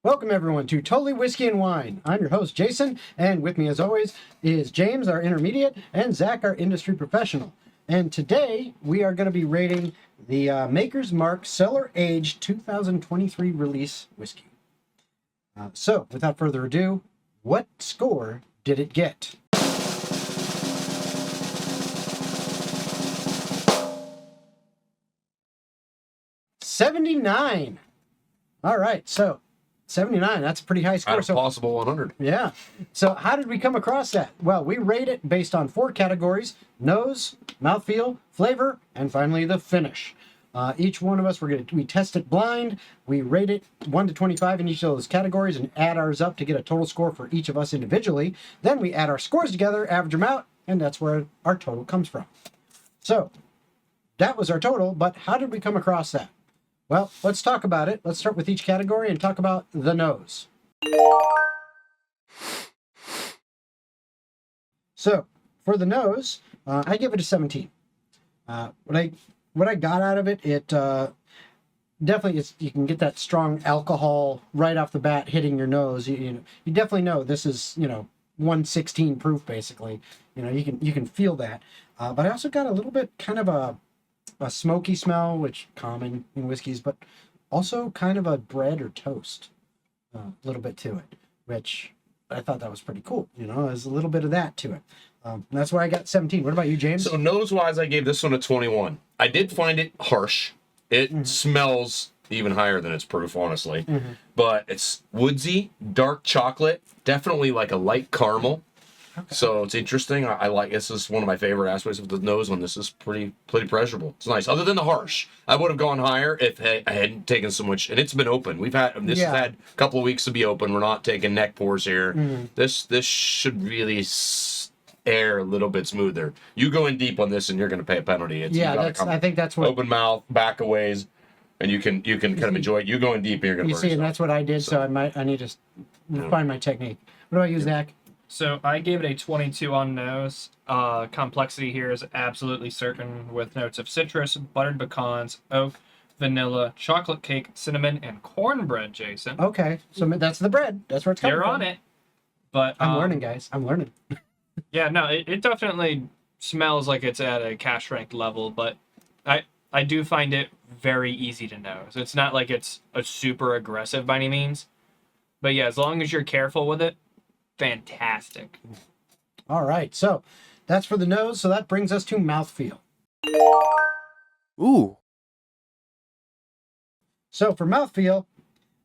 Welcome everyone to Totally Whiskey and Wine. I'm your host Jason, and with me as always is James, our intermediate, and Zach, our industry professional. And today we are going to be rating the Maker's Mark Cellar Aged 2023 release whiskey. So without further ado, what score did it get? $79. All right, so 79, that's a pretty high score. Out of possible 100. Yeah. So how did we come across that? Well, we rate it based on 4 categories: nose, mouthfeel, flavor, and finally the finish. Each one of us, we test it blind. We rate it 1 to 25 in each of those categories and add ours up to get a total score for each of us individually. Then we add our scores together, average them out, and that's where our total comes from. So that was our total, but how did we come across that? Well, let's talk about it. Let's start with each category and talk about the nose. So, for the nose, I give it a 17. What I got out of it, definitely is, you can get that strong alcohol right off the bat hitting your nose. You definitely know this is 116 proof basically. You can feel that. But I also got a little bit kind of a smoky smell, which common in whiskeys, but also kind of a bread or toast, a little bit to it, which I thought that was pretty cool. There's a little bit of that to it. And that's why I got 17. What about you, James? So nose-wise, I gave this one a 21. I did find it harsh. It smells even higher than its proof, honestly. But it's woodsy, dark chocolate, definitely like a light caramel. Okay. So it's interesting. I like this. Is one of my favorite aspects of the nose one. This is pretty pleasurable. It's nice. Other than the harsh, I would have gone higher if I hadn't taken so much. And it's been open. This has had a couple of weeks to be open. We're not taking neck pours here. This should really air a little bit smoother. You go in deep on this, and you're going to pay a penalty. I think that's what open mouth, back a ways, and you can kind of enjoy it. You go in deep, and you're going to burn yourself. And that's what I did. So I need to refine my technique. What about you, Zach? So I gave it a 22 on nose. Complexity here is absolutely certain, with notes of citrus, buttered pecans, oak, vanilla, chocolate cake, cinnamon, and cornbread, Jason. Okay, so that's the bread. That's where it's coming from. You're on it. But I'm learning, guys. I'm learning. Yeah, no, it definitely smells like it's at a cash ranked level, but I do find it very easy to nose. It's not like it's a super aggressive by any means. But yeah, as long as you're careful with it, fantastic. All right, so that's for the nose. So that brings us to mouthfeel. Ooh. So for mouthfeel,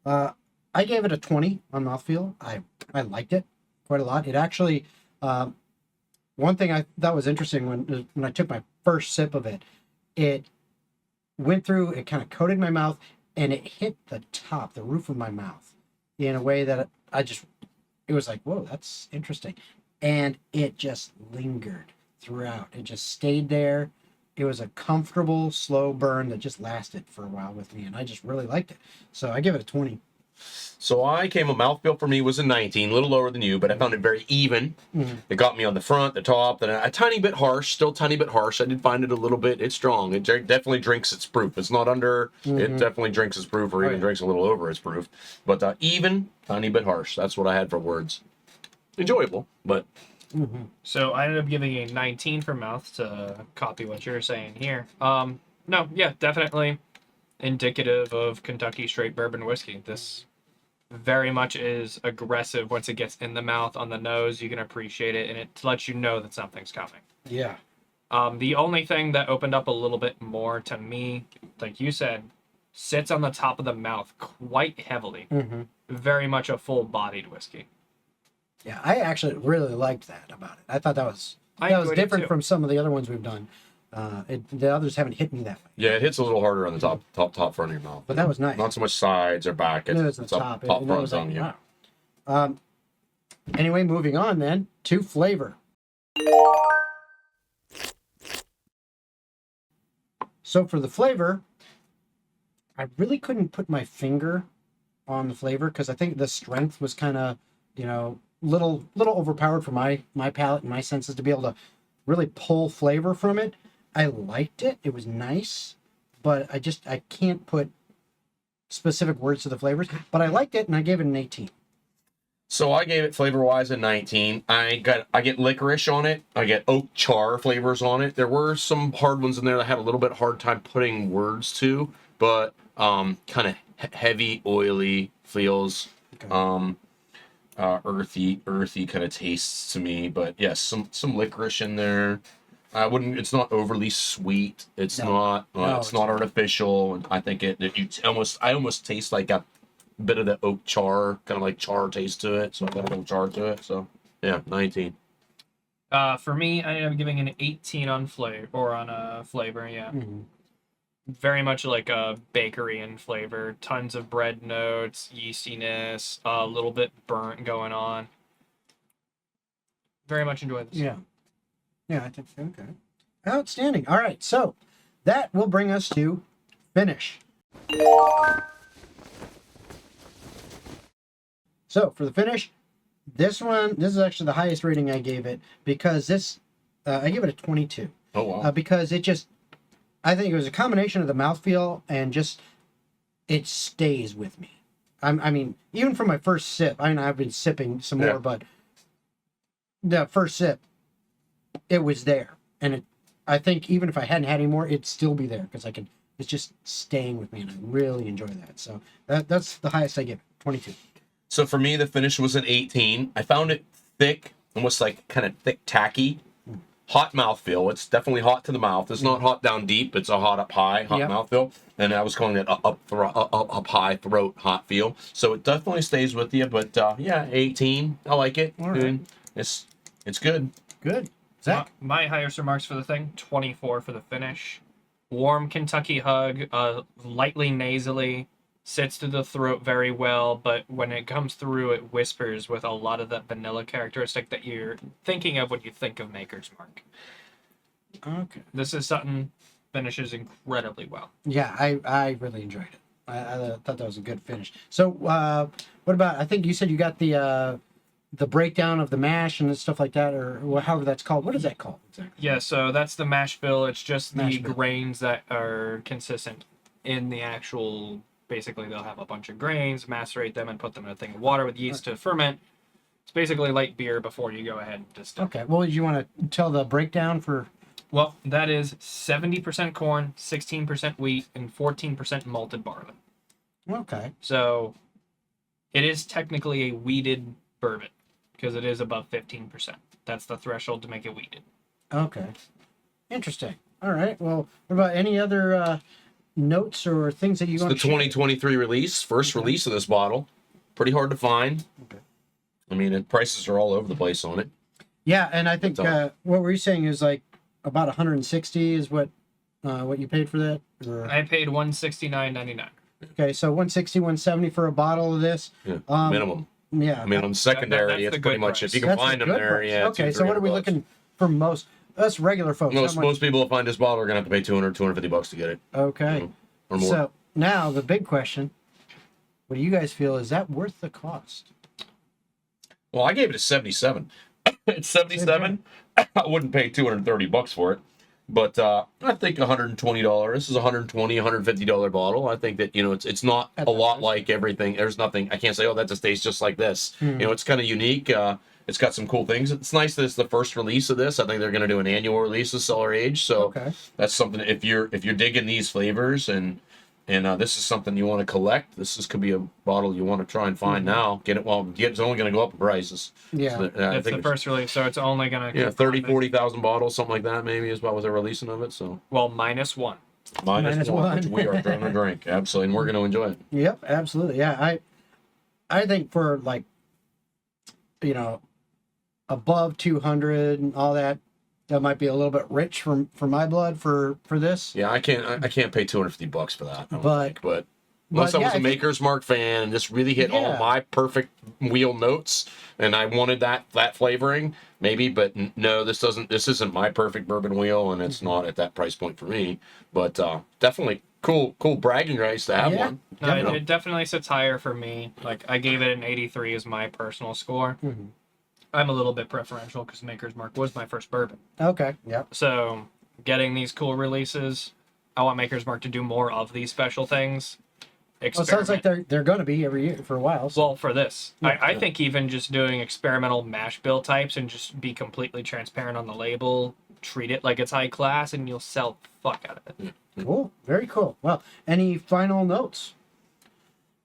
I gave it a 20 on mouthfeel. I liked it quite a lot. It actually, one thing I thought was interesting when I took my first sip of it, it went through, it kind of coated my mouth, and it hit the roof of my mouth in a way that it was like, whoa, that's interesting. And it just lingered throughout. It just stayed there. It was a comfortable, slow burn that just lasted for a while with me, and I just really liked it. So I give it a 20. So mouthfeel for me was a 19, a little lower than you, but I found it very even. It got me on the front, the top, then a tiny bit harsh, still tiny bit harsh. I did find it a little bit, it's strong. It definitely drinks its proof. It's not under, it definitely drinks its proof, or even drinks a little over its proof. But even, tiny bit harsh. That's what I had for words. Enjoyable, but... So I ended up giving a 19 for mouth to copy what you're saying here. No, yeah, definitely indicative of Kentucky straight bourbon whiskey. This very much is aggressive. Once it gets in the mouth, on the nose, you can appreciate it, and it lets you know that something's coming. Yeah. The only thing that opened up a little bit more to me, like you said, sits on the top of the mouth quite heavily. Very much a full-bodied whiskey. Yeah, I actually really liked that about it. I thought that was different from some of the other ones we've done. The others haven't hit me that way. Yeah, it hits a little harder on the top front of your mouth. But that was nice. Not so much sides or back. It's the top. Top front on you. Wow. Anyway, moving on then to flavor. So for the flavor, I really couldn't put my finger on the flavor because I think the strength was kind of, little overpowered for my palate and my senses to be able to really pull flavor from it. I liked it. It was nice, but I can't put specific words to the flavors, but I liked it and I gave it an 18. So I gave it flavor-wise a 19. I get licorice on it. I get oak char flavors on it. There were some hard ones in there that I had a little bit hard time putting words to, but kind of heavy, oily feels. Okay. Earthy kind of tastes to me. But yes, some licorice in there. I wouldn't. It's not overly sweet. It's not. It's not artificial. I think I almost taste like a bit of the oak char, kind of like char taste to it. So I got a little char to it. So yeah, 19. For me, I ended up giving an 18 on flavor flavor. Yeah, Mm-hmm. very much like a bakery in flavor. Tons of bread notes, yeastiness, a little bit burnt going on. Very much enjoy this. Yeah. Yeah, I think so. Okay. Outstanding. All right. So that will bring us to finish. So for the finish, this is actually the highest rating I gave it because I give it a 22. Oh wow. Because I think it was a combination of the mouthfeel and just, it stays with me. I mean, even from my first sip, I've been sipping some more, but the first sip, it was there. And I think even if I hadn't had any more, it'd still be there because it's just staying with me and I really enjoy that. So that's the highest I give it, 22. So for me, the finish was an 18. I found it thick, almost like kind of thick, tacky. Hot mouthfeel. It's definitely hot to the mouth. It's not hot down deep. It's a hot up high, hot mouthfeel. And I was calling it up high throat hot feel. So it definitely stays with you. But yeah, 18. I like it. All right. It's good. Good. Zach? My highest remarks for the thing, 24 for the finish. Warm Kentucky hug, lightly nasally, sits to the throat very well, but when it comes through, it whispers with a lot of that vanilla characteristic that you're thinking of when you think of Maker's Mark. Okay. This is something finishes incredibly well. Yeah, I really enjoyed it. I thought that was a good finish. So what about, I think you said you got the breakdown of the mash and stuff like that, or however that's called. What is that called exactly? Yeah, so that's the mash bill. It's just Mash the bill. grains that are consistent in the actual. Basically, they'll have a bunch of grains, macerate them, and put them in a thing of water with yeast to ferment. It's basically like beer before you go ahead and distill. Okay. Well, you want to tell the breakdown for? Well, that is 70% corn, 16% wheat, and 14% malted barley. Okay. So it is technically a wheated bourbon because it is above 15%. That's the threshold to make it wheated. Okay. Interesting. All right. Well, what about any other notes or things that you It's want the to share? 2023 release, first release of this bottle. Pretty hard to find. Okay. I mean, prices are all over the place on it. Yeah, and I think what were you saying is like about 160 is what you paid for that? Or? I paid $169.99. Okay, so 160, 170 for a bottle of this. Yeah, Um, minimum. Yeah. I mean, on secondary, that's it's the pretty good much price. if you can That's find a them good there. price. Yeah. Okay, so what are we $200-$300. looking for us regular folks? How much? Most people that find this bottle are gonna have to pay $250 to get it. Okay. Or more. So now the big question: what do you guys feel? Is that worth the cost? Well, I gave it a 77. It's 77. I wouldn't pay $230 for it. But I think $120. This is a $120, $150 bottle. I think that, it's not a lot like everything. There's nothing, I can't say, oh, that just tastes just like this. It's kind of unique. It's got some cool things. It's nice that it's the first release of this. I think they're going to do an annual release of Cellar Age. So Okay. that's something, if you're digging these flavors and this is something you want to collect, could be a bottle you want to try and find now. Get it while it's only going to go up in prices. Yeah. So, I It's think the first release, so it's only going to... 40,000 bottles, something like that, maybe, is what was the releasing of it. So Well, -1. minus one, one. which we are trying to drink, absolutely, and we're going to enjoy it. Yep. Absolutely. Yeah. I think for above 200 and all that might be a little bit rich for my blood for this. Yeah, I can't pay $250 for that. I don't But- think, but unless I was a Maker's Mark fan and this really hit all my perfect wheel notes and I wanted that flavoring, maybe. But no, this isn't my perfect bourbon wheel, and it's not at that price point for me. But definitely cool bragging rights to have Yeah. one. No, it definitely sits higher for me. Like, I gave it an 83 as my personal score. Mhm. I'm a little bit preferential because Maker's Mark was my first bourbon. Okay. Yep. So, getting these cool releases, I want Maker's Mark to do more of these special things. Well, it sounds like they're going to be every year for a while. So. Well, for this, I think even just doing experimental mash bill types and just be completely transparent on the label, treat it like it's high class, and you'll sell the fuck out of it. Cool. Very cool. Well, any final notes?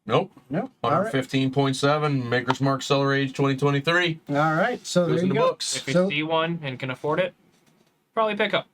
Nope. No. All right. 115.7 Maker's Mark Cellar Age 2023. All right. So Goes there in you the go. books. If you So- see one and can afford it, probably pick up.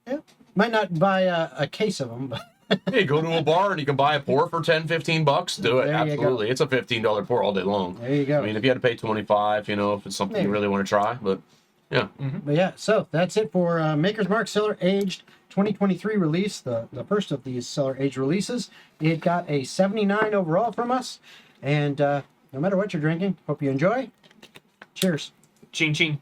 Yeah. Might not buy a case of them, but Hey, go to a bar and you can buy a pour for 10, 15 bucks. Do it. There you go. Absolutely. It's a $15 pour all day long. there you go. I mean, if you had to pay 25, if it's something you Maybe. really want to try, but yeah. But yeah, so that's it for Maker's Mark Cellar Aged 2023 release, the first of these Cellar Aged releases. It got a 79 overall from us. And no matter what you're drinking, hope you enjoy. Cheers. Ching ching.